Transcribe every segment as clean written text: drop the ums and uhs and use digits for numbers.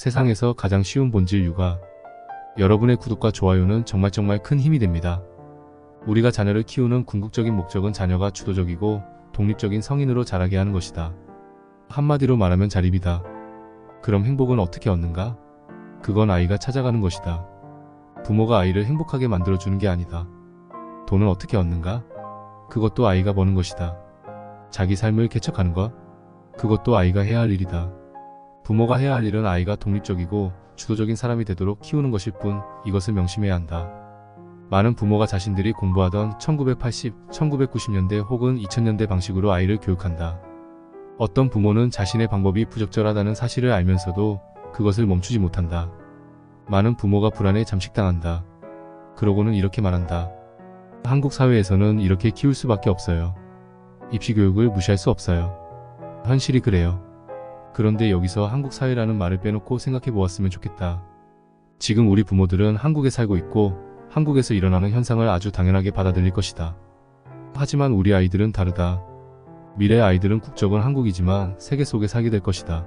세상에서 가장 쉬운 본질 육아. 여러분의 구독과 좋아요는 정말 큰 힘이 됩니다. 우리가 자녀를 키우는 궁극적인 목적은 자녀가 주도적이고 독립적인 성인으로 자라게 하는 것이다. 한마디로 말하면 자립이다. 그럼 행복은 어떻게 얻는가? 그건 아이가 찾아가는 것이다. 부모가 아이를 행복하게 만들어주는 게 아니다. 돈은 어떻게 얻는가? 그것도 아이가 버는 것이다. 자기 삶을 개척하는 것? 그것도 아이가 해야 할 일이다. 부모가 해야 할 일은 아이가 독립적이고 주도적인 사람이 되도록 키우는 것일 뿐, 이것을 명심해야 한다. 많은 부모가 자신들이 공부하던 1980, 1990년대 혹은 2000년대 방식으로 아이를 교육한다. 어떤 부모는 자신의 방법이 부적절하다는 사실을 알면서도 그것을 멈추지 못한다. 많은 부모가 불안에 잠식당한다. 그러고는 이렇게 말한다. 한국 사회에서는 이렇게 키울 수밖에 없어요. 입시교육을 무시할 수 없어요. 현실이 그래요. 그런데 여기서 한국 사회라는 말을 빼놓고 생각해 보았으면 좋겠다. 지금 우리 부모들은 한국에 살고 있고 한국에서 일어나는 현상을 아주 당연하게 받아들일 것이다. 하지만 우리 아이들은 다르다. 미래의 아이들은 국적은 한국이지만 세계 속에 살게 될 것이다.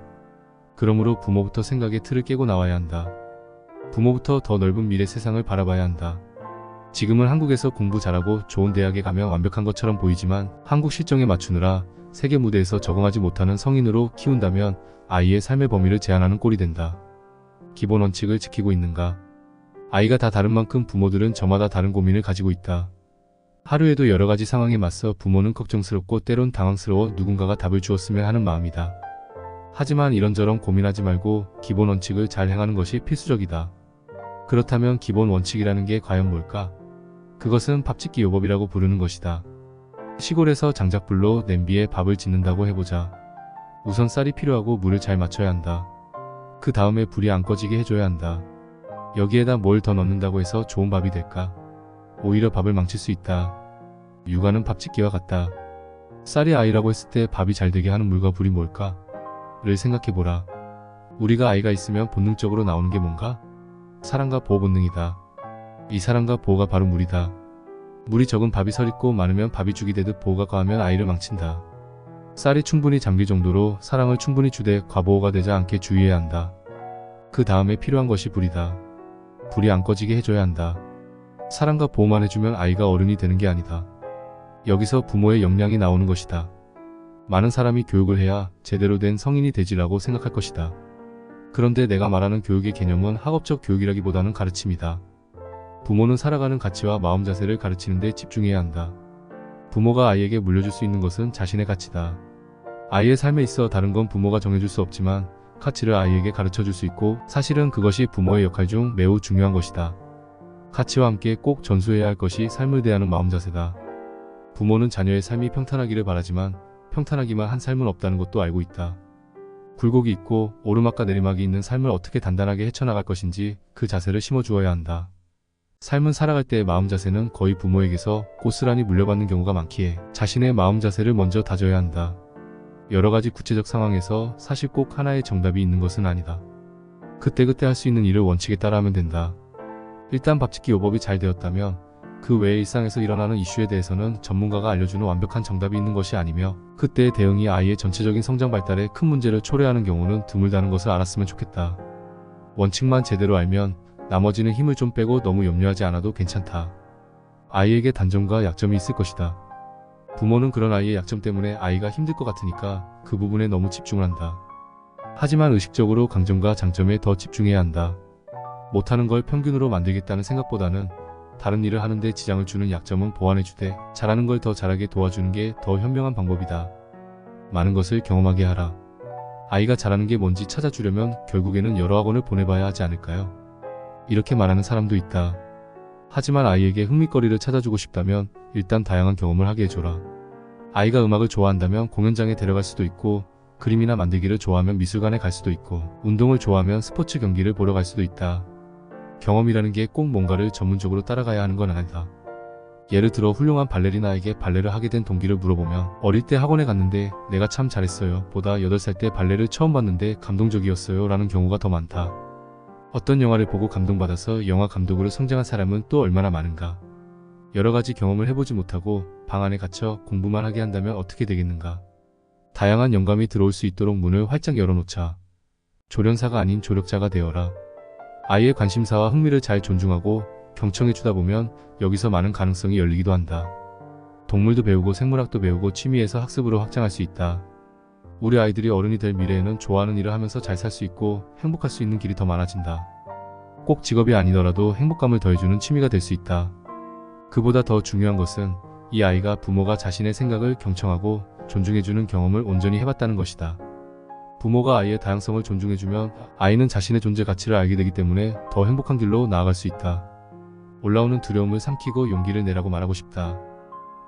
그러므로 부모부터 생각의 틀을 깨고 나와야 한다. 부모부터 더 넓은 미래 세상을 바라봐야 한다. 지금은 한국에서 공부 잘하고 좋은 대학에 가면 완벽한 것처럼 보이지만 한국 실정에 맞추느라 세계 무대에서 적응하지 못하는 성인으로 키운다면 아이의 삶의 범위를 제한하는 꼴이 된다. 기본 원칙을 지키고 있는가? 아이가 다 다른 만큼 부모들은 저마다 다른 고민을 가지고 있다. 하루에도 여러 가지 상황에 맞서 부모는 걱정스럽고 때론 당황스러워 누군가가 답을 주었으면 하는 마음이다. 하지만 이런저런 고민하지 말고 기본 원칙을 잘 행하는 것이 필수적이다. 그렇다면 기본 원칙이라는 게 과연 뭘까? 그것은 밥짓기 요법이라고 부르는 것이다. 시골에서 장작불로 냄비에 밥을 짓는다고 해보자. 우선 쌀이 필요하고 물을 잘 맞춰야 한다. 그 다음에 불이 안 꺼지게 해줘야 한다. 여기에다 뭘 더 넣는다고 해서 좋은 밥이 될까? 오히려 밥을 망칠 수 있다. 육아는 밥짓기와 같다. 쌀이 아이라고 했을 때 밥이 잘 되게 하는 물과 불이 뭘까? 를 생각해보라. 우리가 아이가 있으면 본능적으로 나오는 게 뭔가? 사랑과 보호 본능이다. 이 사랑과 보호가 바로 물이다. 물이 적은 밥이 서리고 많으면 밥이 죽이 되듯 보호가 과하면 아이를 망친다. 쌀이 충분히 잠길 정도로 사랑을 충분히 주되 과보호가 되지 않게 주의해야 한다. 그 다음에 필요한 것이 불이다. 불이 안 꺼지게 해줘야 한다. 사랑과 보호만 해주면 아이가 어른이 되는 게 아니다. 여기서 부모의 역량이 나오는 것이다. 많은 사람이 교육을 해야 제대로 된 성인이 되지라고 생각할 것이다. 그런데 내가 말하는 교육의 개념은 학업적 교육이라기보다는 가르침이다. 부모는 살아가는 가치와 마음 자세를 가르치는 데 집중해야 한다. 부모가 아이에게 물려줄 수 있는 것은 자신의 가치다. 아이의 삶에 있어 다른 건 부모가 정해줄 수 없지만 가치를 아이에게 가르쳐줄 수 있고 사실은 그것이 부모의 역할 중 매우 중요한 것이다. 가치와 함께 꼭 전수해야 할 것이 삶을 대하는 마음 자세다. 부모는 자녀의 삶이 평탄하기를 바라지만 평탄하기만 한 삶은 없다는 것도 알고 있다. 굴곡이 있고 오르막과 내리막이 있는 삶을 어떻게 단단하게 헤쳐나갈 것인지 그 자세를 심어주어야 한다. 삶은 살아갈 때의 마음 자세는 거의 부모에게서 고스란히 물려받는 경우가 많기에 자신의 마음 자세를 먼저 다져야 한다. 여러 가지 구체적 상황에서 사실 꼭 하나의 정답이 있는 것은 아니다. 그때그때 할 수 있는 일을 원칙에 따라 하면 된다. 일단 밥짓기 요법이 잘 되었다면 그 외의 일상에서 일어나는 이슈에 대해서는 전문가가 알려주는 완벽한 정답이 있는 것이 아니며 그때의 대응이 아이의 전체적인 성장 발달에 큰 문제를 초래하는 경우는 드물다는 것을 알았으면 좋겠다. 원칙만 제대로 알면 나머지는 힘을 좀 빼고 너무 염려하지 않아도 괜찮다. 아이에게 단점과 약점이 있을 것이다. 부모는 그런 아이의 약점 때문에 아이가 힘들 것 같으니까 그 부분에 너무 집중을 한다. 하지만 의식적으로 강점과 장점에 더 집중해야 한다. 못하는 걸 평균으로 만들겠다는 생각보다는 다른 일을 하는데 지장을 주는 약점은 보완해주되 잘하는 걸 더 잘하게 도와주는 게 더 현명한 방법이다. 많은 것을 경험하게 하라. 아이가 잘하는 게 뭔지 찾아주려면 결국에는 여러 학원을 보내봐야 하지 않을까요? 이렇게 말하는 사람도 있다. 하지만 아이에게 흥미거리를 찾아주고 싶다면 일단 다양한 경험을 하게 해줘라. 아이가 음악을 좋아한다면 공연장에 데려갈 수도 있고 그림이나 만들기를 좋아하면 미술관에 갈 수도 있고 운동을 좋아하면 스포츠 경기를 보러 갈 수도 있다. 경험이라는 게 꼭 뭔가를 전문적으로 따라가야 하는 건 아니다. 예를 들어 훌륭한 발레리나에게 발레를 하게 된 동기를 물어보면 어릴 때 학원에 갔는데 내가 참 잘했어요 보다 8살 때 발레를 처음 봤는데 감동적이었어요 라는 경우가 더 많다. 어떤 영화를 보고 감동받아서 영화 감독으로 성장한 사람은 또 얼마나 많은가. 여러 가지 경험을 해보지 못하고 방 안에 갇혀 공부만 하게 한다면 어떻게 되겠는가. 다양한 영감이 들어올 수 있도록 문을 활짝 열어놓자. 조련사가 아닌 조력자가 되어라. 아이의 관심사와 흥미를 잘 존중하고 경청해주다 보면 여기서 많은 가능성이 열리기도 한다. 동물도 배우고 생물학도 배우고 취미에서 학습으로 확장할 수 있다. 우리 아이들이 어른이 될 미래에는 좋아하는 일을 하면서 잘 살 수 있고 행복할 수 있는 길이 더 많아진다. 꼭 직업이 아니더라도 행복감을 더해주는 취미가 될 수 있다. 그보다 더 중요한 것은 이 아이가 부모가 자신의 생각을 경청하고 존중해주는 경험을 온전히 해봤다는 것이다. 부모가 아이의 다양성을 존중해주면 아이는 자신의 존재 가치를 알게 되기 때문에 더 행복한 길로 나아갈 수 있다. 올라오는 두려움을 삼키고 용기를 내라고 말하고 싶다.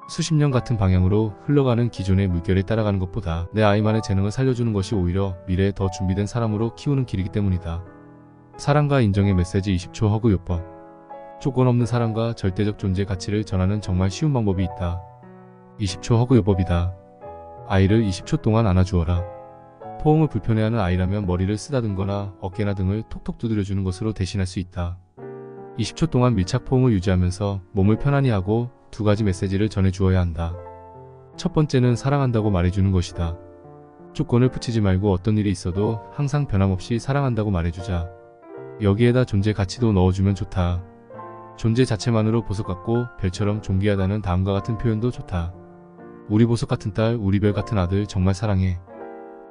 수십 년 같은 방향으로 흘러가는 기존의 물결에 따라가는 것보다 내 아이만의 재능을 살려주는 것이 오히려 미래에 더 준비된 사람으로 키우는 길이기 때문이다. 사랑과 인정의 메시지 20초 허그 요법. 조건 없는 사랑과 절대적 존재 가치를 전하는 정말 쉬운 방법이 있다. 20초 허그 요법이다. 아이를 20초 동안 안아주어라. 포옹을 불편해하는 아이라면 머리를 쓰다듬거나 어깨나 등을 톡톡 두드려주는 것으로 대신할 수 있다. 20초 동안 밀착 포옹을 유지하면서 몸을 편안히 하고 두 가지 메시지를 전해주어야 한다. 첫 번째는 사랑한다고 말해주는 것이다. 조건을 붙이지 말고 어떤 일이 있어도 항상 변함없이 사랑한다고 말해주자. 여기에다 존재 가치도 넣어주면 좋다. 존재 자체만으로 보석 같고 별처럼 존귀하다는 다음과 같은 표현도 좋다. 우리 보석 같은 딸, 우리 별 같은 아들 정말 사랑해.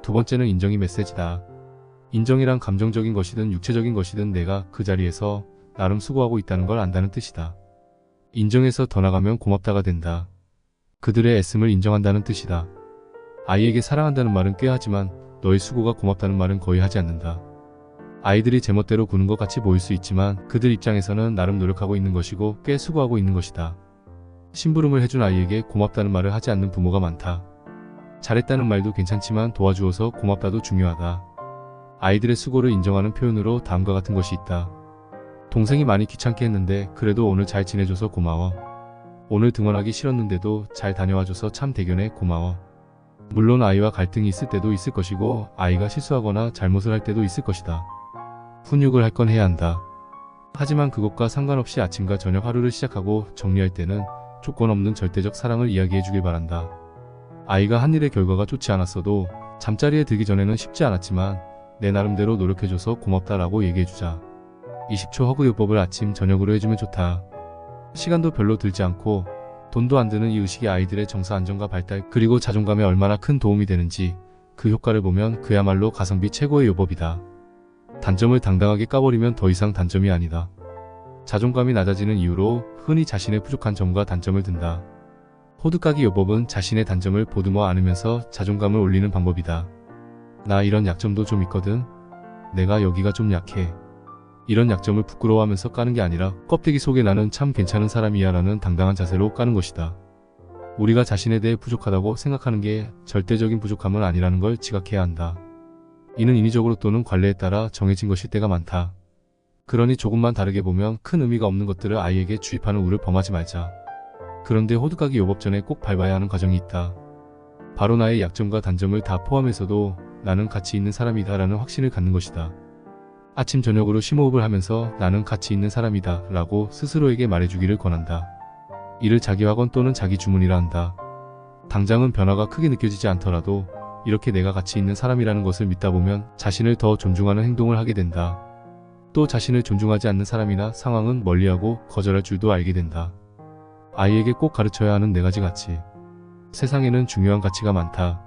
두 번째는 인정이 메시지다. 인정이란 감정적인 것이든 육체적인 것이든 내가 그 자리에서 나름 수고하고 있다는 걸 안다는 뜻이다. 인정해서 더 나가면 고맙다가 된다. 그들의 애씀을 인정한다는 뜻이다. 아이에게 사랑한다는 말은 꽤 하지만 너의 수고가 고맙다는 말은 거의 하지 않는다. 아이들이 제멋대로 구는 것 같이 보일 수 있지만 그들 입장에서는 나름 노력하고 있는 것이고 꽤 수고하고 있는 것이다. 심부름을 해준 아이에게 고맙다는 말을 하지 않는 부모가 많다. 잘했다는 말도 괜찮지만 도와주어서 고맙다도 중요하다. 아이들의 수고를 인정하는 표현으로 다음과 같은 것이 있다. 동생이 많이 귀찮게 했는데 그래도 오늘 잘 지내줘서 고마워. 오늘 등원하기 싫었는데도 잘 다녀와줘서 참 대견해 고마워. 물론 아이와 갈등이 있을 때도 있을 것이고 아이가 실수하거나 잘못을 할 때도 있을 것이다. 훈육을 할 건 해야 한다. 하지만 그것과 상관없이 아침과 저녁 하루를 시작하고 정리할 때는 조건 없는 절대적 사랑을 이야기해 주길 바란다. 아이가 한 일의 결과가 좋지 않았어도 잠자리에 들기 전에는 쉽지 않았지만 내 나름대로 노력해줘서 고맙다라고 얘기해주자. 20초 허그 요법을 아침 저녁으로 해주면 좋다. 시간도 별로 들지 않고 돈도 안 드는 이 의식이 아이들의 정서 안정과 발달 그리고 자존감에 얼마나 큰 도움이 되는지 그 효과를 보면 그야말로 가성비 최고의 요법이다. 단점을 당당하게 까버리면 더 이상 단점이 아니다. 자존감이 낮아지는 이유로 흔히 자신의 부족한 점과 단점을 든다. 호두까기 요법은 자신의 단점을 보듬어 안으면서 자존감을 올리는 방법이다. 나 이런 약점도 좀 있거든. 내가 여기가 좀 약해. 이런 약점을 부끄러워하면서 까는 게 아니라 껍데기 속에 나는 참 괜찮은 사람이야 라는 당당한 자세로 까는 것이다. 우리가 자신에 대해 부족하다고 생각하는 게 절대적인 부족함은 아니라는 걸 지각해야 한다. 이는 인위적으로 또는 관례에 따라 정해진 것일 때가 많다. 그러니 조금만 다르게 보면 큰 의미가 없는 것들을 아이에게 주입하는 우를 범하지 말자. 그런데 호두까기 요법 전에 꼭 밟아야 하는 과정이 있다. 바로 나의 약점과 단점을 다 포함해서도 나는 가치 있는 사람이다 라는 확신을 갖는 것이다. 아침 저녁으로 심호흡을 하면서 나는 가치 있는 사람이다 라고 스스로에게 말해주기를 권한다. 이를 자기 확언 또는 자기 주문이라 한다. 당장은 변화가 크게 느껴지지 않더라도 이렇게 내가 가치 있는 사람이라는 것을 믿다 보면 자신을 더 존중하는 행동을 하게 된다. 또 자신을 존중하지 않는 사람이나 상황은 멀리하고 거절할 줄도 알게 된다. 아이에게 꼭 가르쳐야 하는 4가지 가치. 세상에는 중요한 가치가 많다.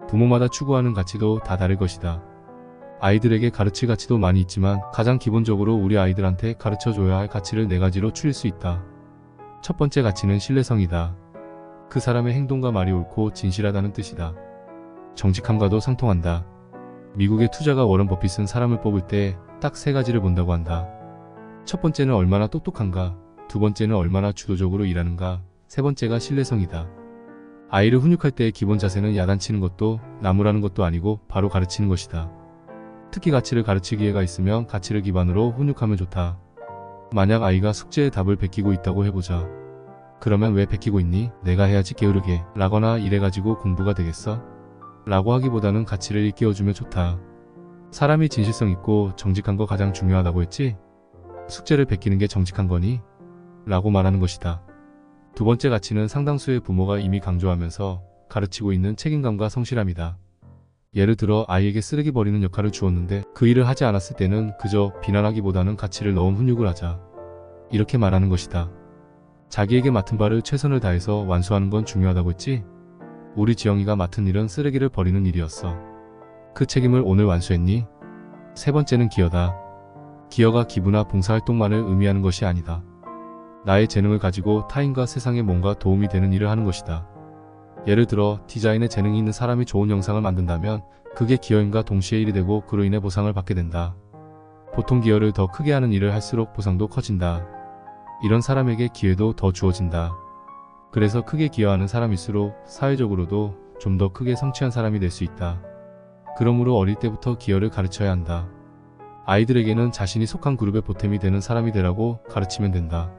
부모마다 추구하는 가치도 다 다를 것이다. 아이들에게 가르칠 가치도 많이 있지만 가장 기본적으로 우리 아이들한테 가르쳐줘야 할 가치를 4가지로 추릴 수 있다. 첫 번째 가치는 신뢰성이다. 그 사람의 행동과 말이 옳고 진실하다는 뜻이다. 정직함과도 상통한다. 미국의 투자가 워런 버핏은 사람을 뽑을 때 딱 3가지를 본다고 한다. 첫 번째는 얼마나 똑똑한가, 두 번째는 얼마나 주도적으로 일하는가, 세 번째가 신뢰성이다. 아이를 훈육할 때의 기본 자세는 야단치는 것도 나무라는 것도 아니고 바로 가르치는 것이다. 특히 가치를 가르칠 기회가 있으면 가치를 기반으로 훈육하면 좋다. 만약 아이가 숙제에 답을 베끼고 있다고 해보자. 그러면 왜 베끼고 있니? 내가 해야지 게으르게 라거나 이래가지고 공부가 되겠어? 라고 하기보다는 가치를 일깨워주면 좋다. 사람이 진실성 있고 정직한 거 가장 중요하다고 했지? 숙제를 베끼는 게 정직한 거니? 라고 말하는 것이다. 두 번째 가치는 상당수의 부모가 이미 강조하면서 가르치고 있는 책임감과 성실함이다. 예를 들어 아이에게 쓰레기 버리는 역할을 주었는데 그 일을 하지 않았을 때는 그저 비난하기보다는 가치를 넣은 훈육을 하자. 이렇게 말하는 것이다. 자기에게 맡은 바를 최선을 다해서 완수하는 건 중요하다고 했지? 우리 지영이가 맡은 일은 쓰레기를 버리는 일이었어. 그 책임을 오늘 완수했니? 세 번째는 기여다. 기여가 기부나 봉사활동만을 의미하는 것이 아니다. 나의 재능을 가지고 타인과 세상에 뭔가 도움이 되는 일을 하는 것이다. 예를 들어 디자인에 재능이 있는 사람이 좋은 영상을 만든다면 그게 기여인과 동시에 일이 되고 그로 인해 보상을 받게 된다. 보통 기여를 더 크게 하는 일을 할수록 보상도 커진다. 이런 사람에게 기회도 더 주어진다. 그래서 크게 기여하는 사람일수록 사회적으로도 좀 더 크게 성취한 사람이 될 수 있다. 그러므로 어릴 때부터 기여를 가르쳐야 한다. 아이들에게는 자신이 속한 그룹의 보탬이 되는 사람이 되라고 가르치면 된다.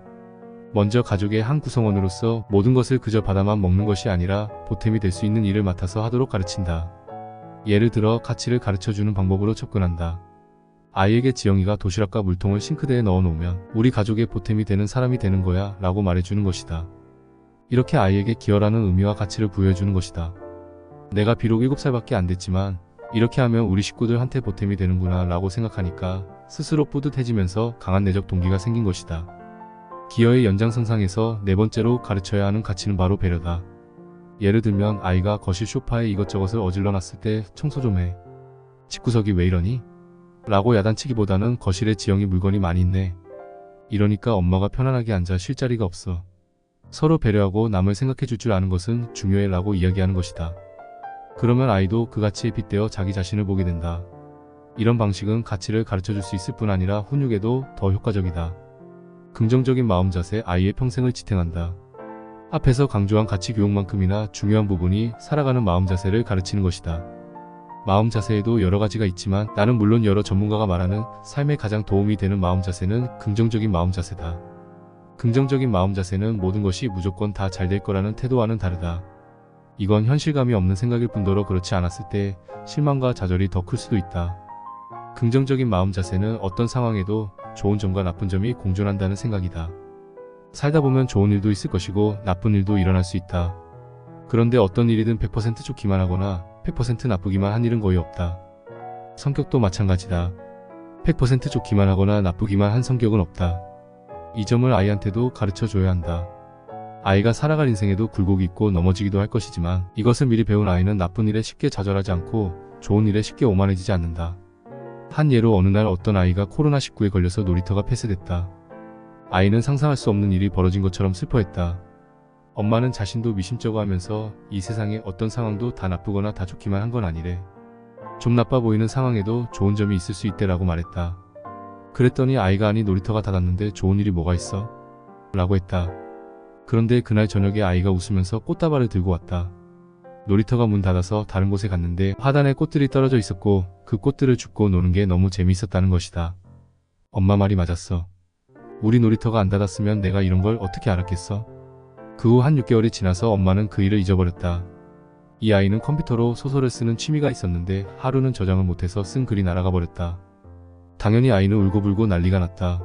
먼저 가족의 한 구성원으로서 모든 것을 그저 받아만 먹는 것이 아니라 보탬이 될 수 있는 일을 맡아서 하도록 가르친다. 예를 들어 가치를 가르쳐주는 방법으로 접근한다. 아이에게 지영이가 도시락과 물통을 싱크대에 넣어 놓으면 우리 가족의 보탬이 되는 사람이 되는 거야 라고 말해주는 것이다. 이렇게 아이에게 기여라는 의미와 가치를 부여해주는 것이다. 내가 비록 7살밖에 안 됐지만 이렇게 하면 우리 식구들한테 보탬이 되는구나 라고 생각하니까 스스로 뿌듯해지면서 강한 내적 동기가 생긴 것이다. 기여의 연장선상에서 네 번째로 가르쳐야 하는 가치는 바로 배려다. 예를 들면 아이가 거실 소파에 이것저것을 어질러 놨을 때 청소 좀 해. 집구석이 왜 이러니? 라고 야단치기보다는 거실에 지영이 물건이 많이 있네. 이러니까 엄마가 편안하게 앉아 쉴 자리가 없어. 서로 배려하고 남을 생각해 줄 줄 아는 것은 중요해 라고 이야기하는 것이다. 그러면 아이도 그 가치에 빗대어 자기 자신을 보게 된다. 이런 방식은 가치를 가르쳐 줄 수 있을 뿐 아니라 훈육에도 더 효과적이다. 긍정적인 마음 자세 아이의 평생을 지탱한다. 앞에서 강조한 가치 교육만큼이나 중요한 부분이 살아가는 마음 자세를 가르치는 것이다. 마음 자세에도 여러 가지가 있지만 나는 물론 여러 전문가가 말하는 삶에 가장 도움이 되는 마음 자세는 긍정적인 마음 자세다. 긍정적인 마음 자세는 모든 것이 무조건 다 잘 될 거라는 태도와는 다르다. 이건 현실감이 없는 생각일 뿐더러 그렇지 않았을 때 실망과 좌절이 더 클 수도 있다. 긍정적인 마음 자세는 어떤 상황에도 좋은 점과 나쁜 점이 공존한다는 생각이다. 살다 보면 좋은 일도 있을 것이고 나쁜 일도 일어날 수 있다. 그런데 어떤 일이든 100% 좋기만 하거나 100% 나쁘기만 한 일은 거의 없다. 성격도 마찬가지다. 100% 좋기만 하거나 나쁘기만 한 성격은 없다. 이 점을 아이한테도 가르쳐줘야 한다. 아이가 살아갈 인생에도 굴곡이 있고 넘어지기도 할 것이지만 이것을 미리 배운 아이는 나쁜 일에 쉽게 좌절하지 않고 좋은 일에 쉽게 오만해지지 않는다. 한 예로 어느 날 어떤 아이가 코로나19에 걸려서 놀이터가 폐쇄됐다. 아이는 상상할 수 없는 일이 벌어진 것처럼 슬퍼했다. 엄마는 자신도 미심쩍어 하면서 이 세상에 어떤 상황도 다 나쁘거나 다 좋기만 한 건 아니래. 좀 나빠 보이는 상황에도 좋은 점이 있을 수 있대라고 말했다. 그랬더니 아이가 아니 놀이터가 닫았는데 좋은 일이 뭐가 있어? 라고 했다. 그런데 그날 저녁에 아이가 웃으면서 꽃다발을 들고 왔다. 놀이터가 문 닫아서 다른 곳에 갔는데 화단에 꽃들이 떨어져 있었고 그 꽃들을 줍고 노는 게 너무 재미있었다는 것이다. 엄마 말이 맞았어. 우리 놀이터가 안 닫았으면 내가 이런 걸 어떻게 알았겠어? 그 후 한 6개월이 지나서 엄마는 그 일을 잊어버렸다. 이 아이는 컴퓨터로 소설을 쓰는 취미가 있었는데 하루는 저장을 못해서 쓴 글이 날아가 버렸다. 당연히 아이는 울고불고 난리가 났다.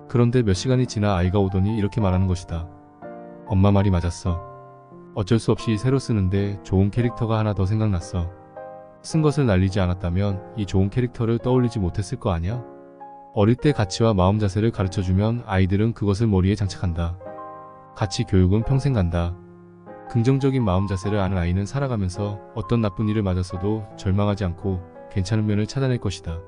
그런데 몇 시간이 지나 아이가 오더니 이렇게 말하는 것이다. 엄마 말이 맞았어. 어쩔 수 없이 새로 쓰는데 좋은 캐릭터가 하나 더 생각났어. 쓴 것을 날리지 않았다면 이 좋은 캐릭터를 떠올리지 못했을 거 아니야? 어릴 때 가치와 마음 자세를 가르쳐주면 아이들은 그것을 머리에 장착한다. 가치 교육은 평생 간다. 긍정적인 마음 자세를 아는 아이는 살아가면서 어떤 나쁜 일을 맞았어도 절망하지 않고 괜찮은 면을 찾아낼 것이다.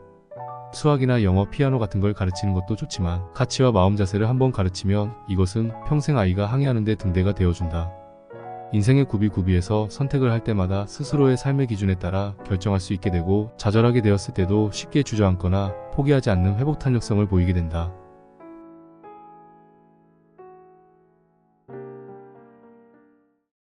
수학이나 영어, 피아노 같은 걸 가르치는 것도 좋지만 가치와 마음 자세를 한번 가르치면 이것은 평생 아이가 항해하는 데 등대가 되어준다. 인생의 구비구비에서 선택을 할 때마다 스스로의 삶의 기준에 따라 결정할 수 있게 되고 좌절하게 되었을 때도 쉽게 주저앉거나 포기하지 않는 회복 탄력성을 보이게 된다.